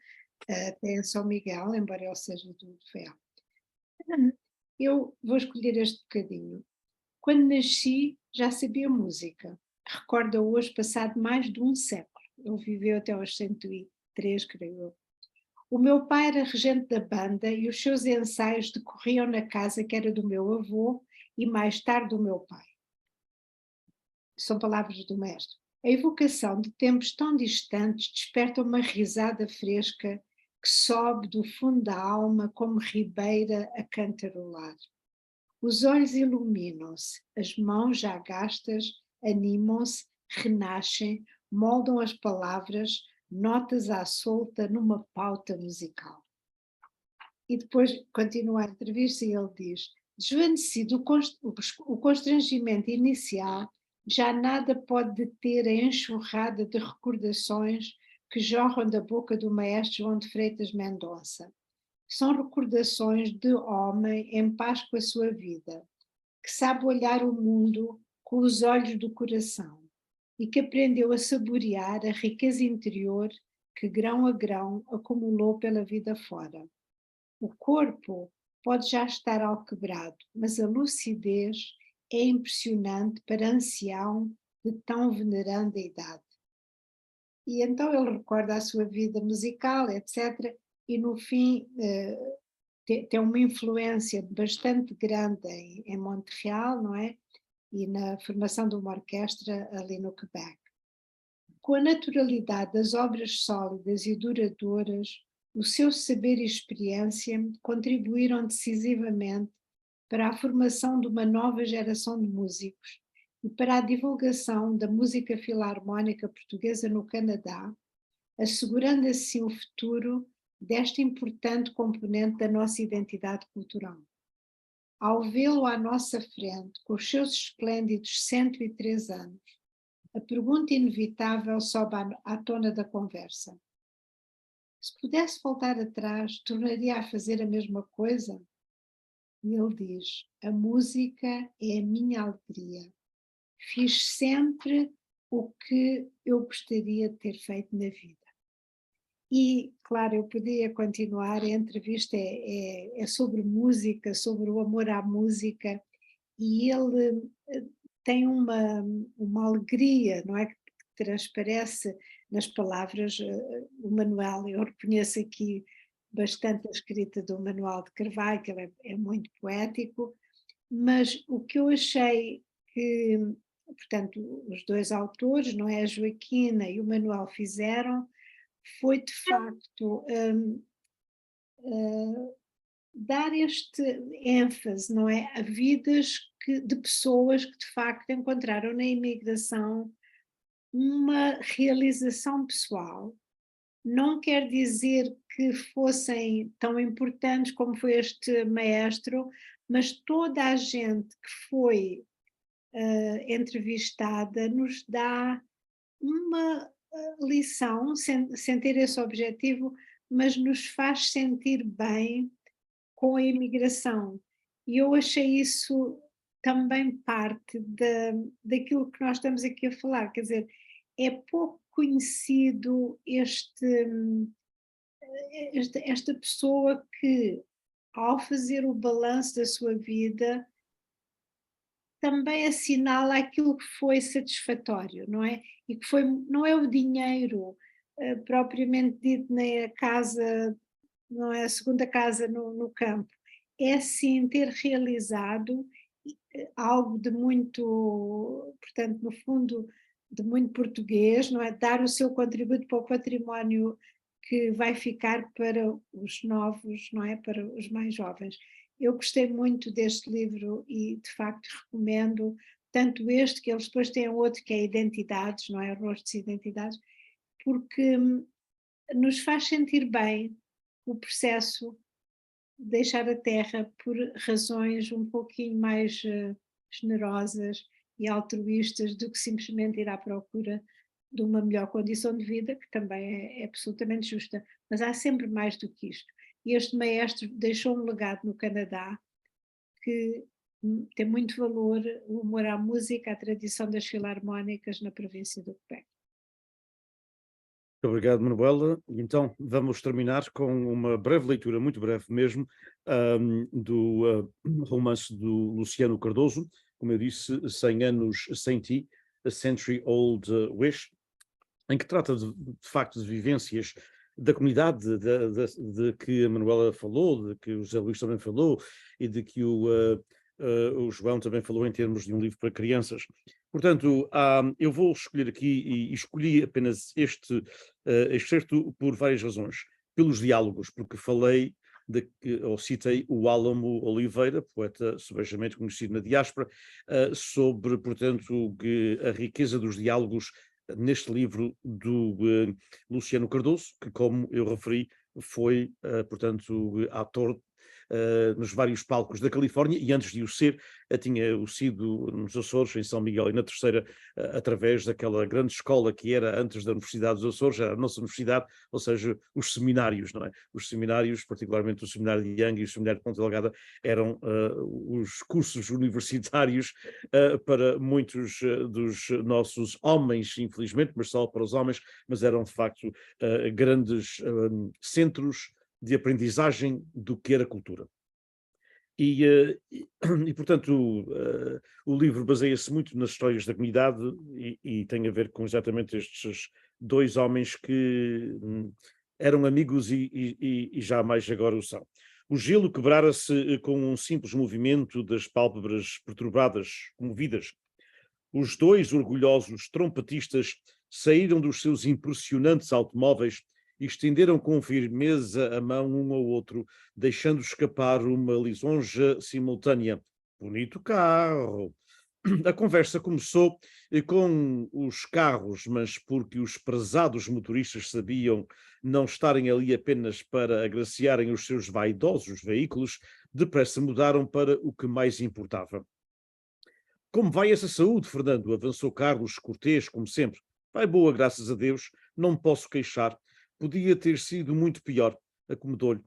até em São Miguel, embora ele seja do Faial. Eu vou escolher este bocadinho. Quando nasci, já sabia música. Recordo hoje, passado mais de um século. Ele viveu até aos 103, creio eu. O meu pai era regente da banda e os seus ensaios decorriam na casa que era do meu avô e mais tarde do meu pai. São palavras do mestre. A evocação de tempos tão distantes desperta uma risada fresca que sobe do fundo da alma como ribeira a cantarolar. Os olhos iluminam-se, as mãos já gastas animam-se, renascem, moldam as palavras, notas à solta numa pauta musical. E depois continua a entrevista e ele diz: desvanecido o constrangimento inicial, já nada pode deter a enxurrada de recordações que jorram da boca do maestro João de Freitas Mendonça. São recordações de homem em paz com a sua vida, que sabe olhar o mundo com os olhos do coração e que aprendeu a saborear a riqueza interior que grão a grão acumulou pela vida fora. O corpo pode já estar alquebrado, mas a lucidez é impressionante para ancião de tão veneranda idade. E então ele recorda a sua vida musical, etc., e no fim tem uma influência bastante grande em Montreal, não é? e na formação de uma orquestra ali no Quebec. Com a naturalidade das obras sólidas e duradouras, o seu saber e experiência contribuíram decisivamente para a formação de uma nova geração de músicos e para a divulgação da música filarmónica portuguesa no Canadá, assegurando assim o futuro desta importante componente da nossa identidade cultural. Ao vê-lo à nossa frente, com os seus esplêndidos 103 anos, a pergunta inevitável sobe à tona da conversa. Se pudesse voltar atrás, tornaria a fazer a mesma coisa? E ele diz: a música é a minha alegria. Fiz sempre o que eu gostaria de ter feito na vida. E, claro, eu podia continuar, a entrevista é sobre música, sobre o amor à música, e ele tem uma alegria, não é, que transparece nas palavras. O Manuel, eu reconheço aqui bastante a escrita do Manuel de Carvalho, que ele é muito poético, mas o que eu achei que, portanto, os dois autores, não é, a Joaquina e o Manuel fizeram, foi de facto dar este ênfase, não é, a vidas de pessoas que de facto encontraram na imigração uma realização pessoal. Não quer dizer que fossem tão importantes como foi este maestro, mas toda a gente que foi entrevistada nos dá uma lição, sem ter esse objetivo, mas nos faz sentir bem com a imigração. E eu achei isso também parte daquilo que nós estamos aqui a falar, quer dizer, é pouco conhecido esta pessoa que, ao fazer o balanço da sua vida, também assinala aquilo que foi satisfatório, não é? E que foi, não é o dinheiro propriamente dito, nem a casa, não é a segunda casa no campo, é sim ter realizado algo de muito, portanto, no fundo, de muito português, não é? Dar o seu contributo para o património que vai ficar para os novos, não é? Para os mais jovens. Eu gostei muito deste livro e, de facto, recomendo tanto este, que eles depois têm outro que é Identidades, não é? Rostos e Identidades, porque nos faz sentir bem o processo de deixar a Terra por razões um pouquinho mais generosas e altruístas do que simplesmente ir à procura de uma melhor condição de vida, que também é absolutamente justa, mas há sempre mais do que isto. E este maestro deixou um legado no Canadá que tem muito valor, o amor à música, a tradição das filarmónicas na província do Quebec. Muito obrigado, Manuela. Então, vamos terminar com uma breve leitura, muito breve mesmo, do romance do Luciano Cardoso, como eu disse, 100 anos sem ti, A Century Old Wish, em que trata de facto de vivências da comunidade de que a Manuela falou, de que o José Luís também falou e de que o João também falou em termos de um livro para crianças. Portanto, eu vou escolher aqui, e escolhi apenas este excerto por várias razões. Pelos diálogos, porque falei, ou citei o Álamo Oliveira, poeta subejamente conhecido na diáspora, sobre, portanto, a riqueza dos diálogos neste livro do Luciano Cardoso, que, como eu referi, foi, portanto, ator nos vários palcos da Califórnia, e antes de o ser, tinha sido nos Açores, em São Miguel e na Terceira, através daquela grande escola que era antes da Universidade dos Açores, a nossa universidade, ou seja, os seminários, não é? Os seminários, particularmente o Seminário de Yanga e o Seminário de Ponta Delgada, eram os cursos universitários para muitos dos nossos homens, infelizmente, mas só para os homens, mas eram de facto grandes centros de aprendizagem do que era cultura. E portanto, o livro baseia-se muito nas histórias da comunidade e tem a ver com exatamente estes dois homens que eram amigos e jamais agora o são. O gelo quebrara-se com um simples movimento das pálpebras perturbadas, comovidas. Os dois orgulhosos trompetistas saíram dos seus impressionantes automóveis e estenderam com firmeza a mão um ao outro, deixando escapar uma lisonja simultânea. Bonito carro! A conversa começou com os carros, mas porque os prezados motoristas sabiam não estarem ali apenas para agraciarem os seus vaidosos veículos, depressa mudaram para o que mais importava. Como vai essa saúde, Fernando? Avançou Carlos, cortês, como sempre. Vai boa, graças a Deus, não me posso queixar. Podia ter sido muito pior, acomodou-lhe.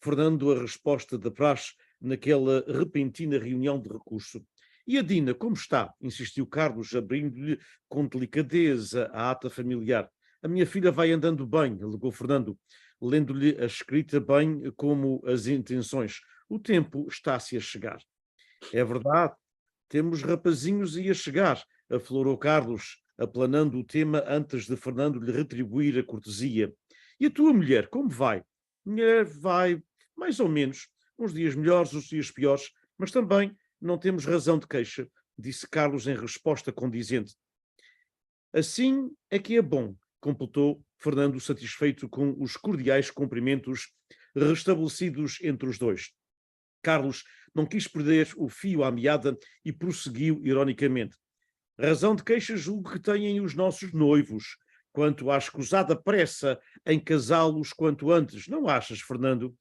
Fernando, a resposta da praxe naquela repentina reunião de recurso. E a Dina, como está? Insistiu Carlos, abrindo-lhe com delicadeza a ata familiar. A minha filha vai andando bem, alegou Fernando, lendo-lhe a escrita bem como as intenções. O tempo está-se a chegar. É verdade, temos rapazinhos aí a chegar, aflorou Carlos, aplanando o tema antes de Fernando lhe retribuir a cortesia. E a tua mulher, como vai? Mulher vai, mais ou menos, uns dias melhores, uns dias piores, mas também não temos razão de queixa, disse Carlos em resposta condizente. Assim é que é bom, completou Fernando, satisfeito com os cordiais cumprimentos restabelecidos entre os dois. Carlos não quis perder o fio à meada e prosseguiu ironicamente. Razão de queixa julgo que têm os nossos noivos, quanto à escusada pressa em casá-los quanto antes. Não achas, Fernando?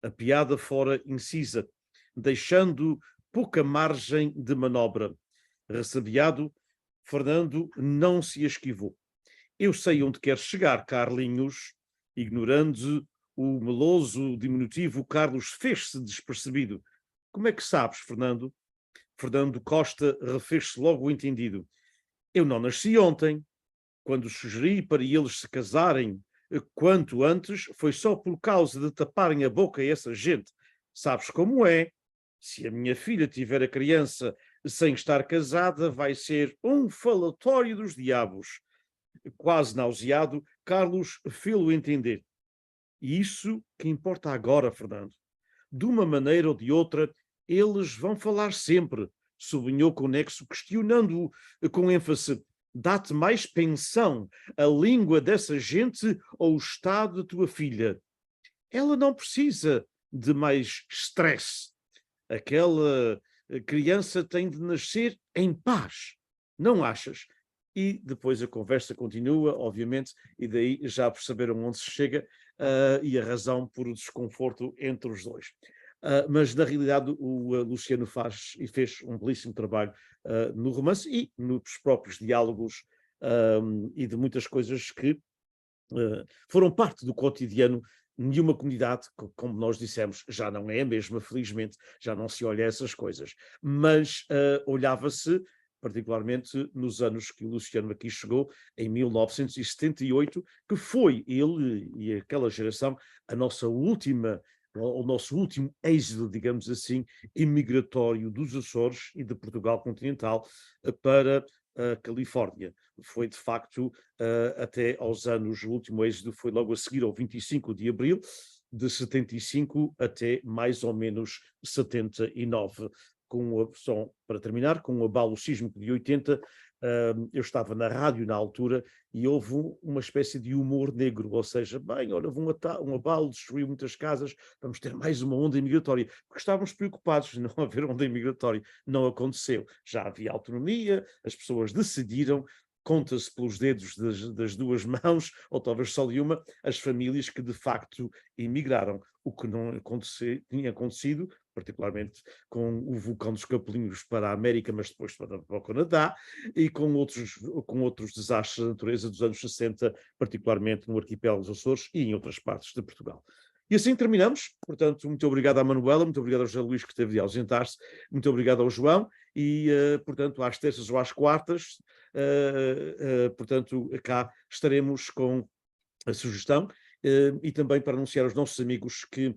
A piada fora incisa, deixando pouca margem de manobra. Ressabiado, Fernando não se esquivou. Eu sei onde queres chegar, Carlinhos. Ignorando o meloso diminutivo, Carlos fez-se despercebido. Como é que sabes, Fernando? Fernando Costa refez-se logo o entendido. Eu não nasci ontem. Quando sugeri para eles se casarem quanto antes, foi só por causa de taparem a boca a essa gente. Sabes como é? Se a minha filha tiver a criança sem estar casada, vai ser um falatório dos diabos. Quase nauseado, Carlos fê-lo entender. E isso que importa agora, Fernando. De uma maneira ou de outra, eles vão falar sempre, sublinhou Conexo, questionando-o com ênfase. Dá-te mais pensão a língua dessa gente ou o estado da tua filha? Ela não precisa de mais stress. Aquela criança tem de nascer em paz, não achas? E depois a conversa continua, obviamente, e daí já perceberam onde se chega e a razão por o desconforto entre os dois. Mas na realidade o Luciano faz e fez um belíssimo trabalho no romance e nos próprios diálogos e de muitas coisas que foram parte do cotidiano. Nenhuma comunidade, como nós dissemos, já não é a mesma, felizmente, já não se olha essas coisas, mas olhava-se, particularmente nos anos que o Luciano aqui chegou, em 1978, que foi ele e aquela geração a nossa última, o nosso último êxodo, digamos assim, imigratório dos Açores e de Portugal continental para a Califórnia. Foi, de facto, até aos anos, o último êxodo foi logo a seguir ao 25 de abril, de 75 até mais ou menos 79. Só para terminar, com o abalo sísmico de 80, eu estava na rádio na altura e houve uma espécie de humor negro, ou seja, bem, olha, houve um abalo, destruiu muitas casas, vamos ter mais uma onda imigratória, porque estávamos preocupados de não haver onda imigratória. Não aconteceu. Já havia autonomia, as pessoas decidiram, conta-se pelos dedos das duas mãos, ou talvez só de uma, as famílias que de facto emigraram, o que não tinha acontecido, particularmente com o vulcão dos Capelinhos para a América, mas depois para o Canadá, e com outros desastres da natureza dos anos 60, particularmente no arquipélago dos Açores e em outras partes de Portugal. E assim terminamos. Portanto, muito obrigado à Manuela, muito obrigado ao José Luís, que teve de ausentar-se, muito obrigado ao João, e, portanto, às terças ou às quartas, portanto, cá estaremos com a sugestão. E também para anunciar aos nossos amigos que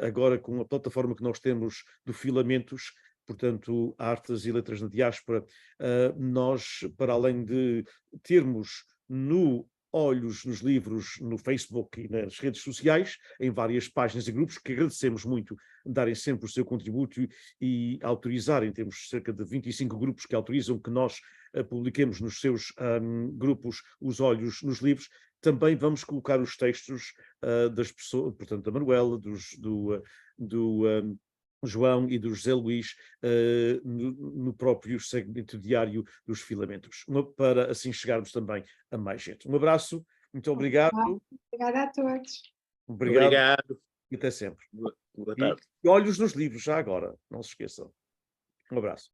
agora com a plataforma que nós temos do Filamentos, portanto, Artes e Letras na Diáspora, nós, para além de termos no Olhos nos Livros no Facebook e nas redes sociais, em várias páginas e grupos, que agradecemos muito darem sempre o seu contributo e autorizarem. Temos cerca de 25 grupos que autorizam que nós publiquemos nos seus grupos os Olhos nos Livros. Também vamos colocar os textos das pessoas, portanto, da Manuela, do João e do José Luís no próprio segmento diário dos Filamentos, para assim chegarmos também a mais gente. Um abraço, muito obrigado. Obrigada a todos. Obrigado. Obrigado. E até sempre. Boa tarde. E olhos nos livros, já agora, não se esqueçam. Um abraço.